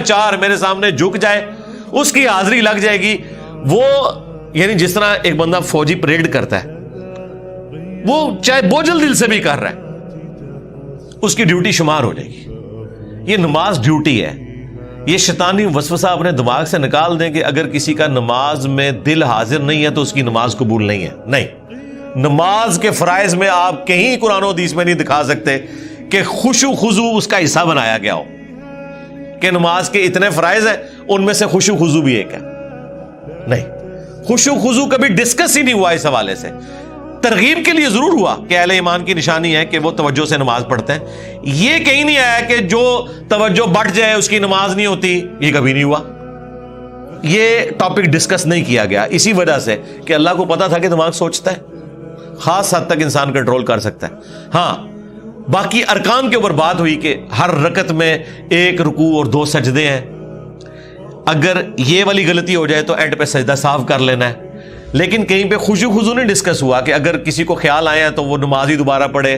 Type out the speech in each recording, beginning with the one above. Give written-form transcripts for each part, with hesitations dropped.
چار میرے سامنے جھک جائے اس کی حاضری لگ جائے گی. وہ یعنی جس طرح ایک بندہ فوجی پریڈ کرتا ہے, وہ چاہے بوجھل دل سے بھی کر رہا ہے, اس کی ڈیوٹی شمار ہو جائے گی. یہ نماز ڈیوٹی ہے. یہ شیطانی وسوسہ اپنے دماغ سے نکال دیں کہ اگر کسی کا نماز میں دل حاضر نہیں ہے تو اس کی نماز قبول نہیں ہے. نہیں, نماز کے فرائض میں آپ کہیں قرآن و حدیث میں نہیں دکھا سکتے کہ خشوع خضوع اس کا حصہ بنایا گیا ہو, کہ نماز کے اتنے فرائض ہیں ان میں سے خشوع خضوع بھی ایک ہے. نہیں, خشوع خضوع کبھی ڈسکس ہی نہیں ہوا اس حوالے سے. ترغیب کے لیے ضرور ہوا کہ اہل ایمان کی نشانی ہے کہ وہ توجہ سے نماز پڑھتے ہیں. یہ کہیں نہیں آیا کہ جو توجہ بٹ جائے اس کی نماز نہیں ہوتی, یہ کبھی نہیں ہوا. یہ ٹاپک ڈسکس نہیں کیا گیا اسی وجہ سے کہ اللہ کو پتا تھا کہ دماغ سوچتا ہے, خاص حد تک انسان کنٹرول کر سکتا ہے. ہاں, باقی ارکان کے اوپر بات ہوئی کہ ہر رکعت میں 1 رکوع اور 2 سجدے ہیں. اگر یہ والی غلطی ہو جائے تو اینڈ پہ سجدہ صاف کر لینا ہے. لیکن کہیں پہ خشوع خضوع نہیں ڈسکس ہوا کہ اگر کسی کو خیال آیا تو وہ نماز ہی دوبارہ پڑھے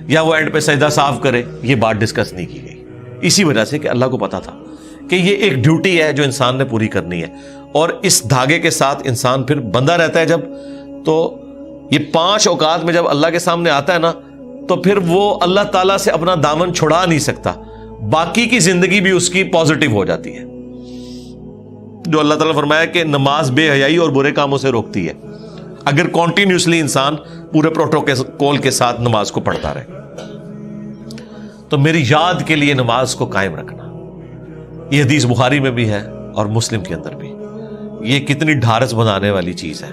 یا وہ اینڈ پہ سجدہ صاف کرے. یہ بات ڈسکس نہیں کی گئی اسی وجہ سے کہ اللہ کو پتا تھا کہ یہ ایک ڈیوٹی ہے جو انسان نے پوری کرنی ہے. اور اس دھاگے کے ساتھ انسان پھر بندہ رہتا ہے جب, تو یہ 5 اوقات میں جب اللہ کے سامنے آتا ہے نا, تو پھر وہ اللہ تعالیٰ سے اپنا دامن چھڑا نہیں سکتا. باقی کی زندگی بھی اس کی پازیٹیو ہو جاتی ہے. جو اللہ تعالیٰ نے فرمایا کہ نماز بے حیائی اور برے کاموں سے روکتی ہے, اگر کنٹینیوسلی انسان پورے پروٹوکول کے ساتھ نماز کو پڑھتا رہے. تو میری یاد کے لیے نماز کو قائم رکھنا, یہ حدیث بخاری میں بھی ہے اور مسلم کے اندر بھی. یہ کتنی ڈھارس بنانے والی چیز ہے.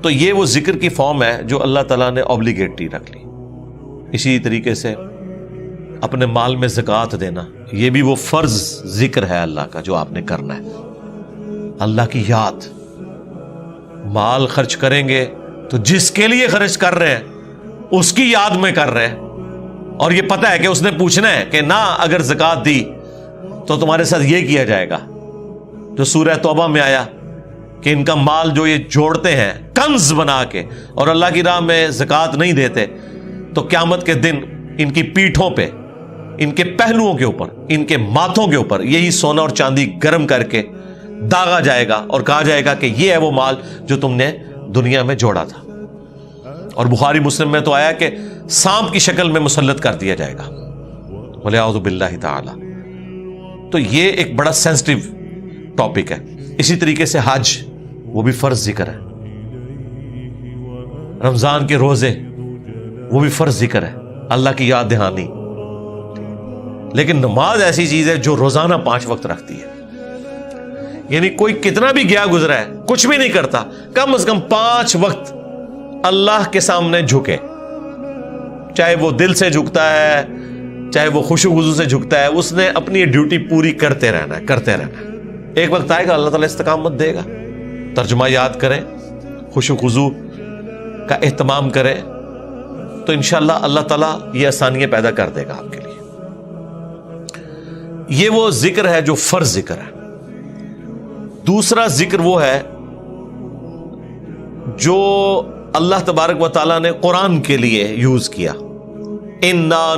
تو یہ وہ ذکر کی فارم ہے جو اللہ تعالیٰ نے اوبلیگیٹری رکھ لی. اسی طریقے سے اپنے مال میں زکوٰۃ دینا, یہ بھی وہ فرض ذکر ہے اللہ کا جو آپ نے کرنا ہے. اللہ کی یاد, مال خرچ کریں گے تو جس کے لیے خرچ کر رہے ہیں اس کی یاد میں کر رہے ہیں, اور یہ پتہ ہے کہ اس نے پوچھنا ہے کہ نہ اگر زکوٰۃ دی تو تمہارے ساتھ یہ کیا جائے گا. جو سورہ توبہ میں آیا کہ ان کا مال جو یہ جوڑتے ہیں کنز بنا کے اور اللہ کی راہ میں زکوٰۃ نہیں دیتے, تو قیامت کے دن ان کی پیٹھوں پہ, ان کے پہلوؤں کے اوپر, ان کے ماتھوں کے اوپر یہی سونا اور چاندی گرم کر کے داغا جائے گا اور کہا جائے گا کہ یہ ہے وہ مال جو تم نے دنیا میں جوڑا تھا. اور بخاری مسلم میں تو آیا کہ سانپ کی شکل میں مسلط کر دیا جائے گا, وَلِعَوْذُ بِاللَّهِ تَعَالَى. تو یہ ایک بڑا سینسٹیو ٹاپک ہے. اسی طریقے سے حج, وہ بھی فرض ذکر ہے. رمضان کے روزے, وہ بھی فرض ذکر ہے, اللہ کی یاد دہانی. لیکن نماز ایسی چیز ہے جو روزانہ 5 وقت رکھتی ہے. یعنی کوئی کتنا بھی گیا گزرا ہے, کچھ بھی نہیں کرتا, کم از کم 5 وقت اللہ کے سامنے جھکے, چاہے وہ دل سے جھکتا ہے چاہے وہ خشوع خضوع سے جھکتا ہے, اس نے اپنی ڈیوٹی پوری کرتے رہنا ہے, کرتے رہنا ہے. ایک وقت آئے گا اللہ تعالیٰ استقامت دے گا. ترجمہ یاد کریں, خشوع خضوع کا اہتمام کریں, تو انشاءاللہ اللہ تعالیٰ یہ آسانیاں پیدا کر دے گا آپ کے لیے. یہ وہ ذکر ہے جو فرض ذکر ہے. دوسرا ذکر وہ ہے جو اللہ تبارک و تعالیٰ نے قرآن کے لیے یوز کیا. اِنَّا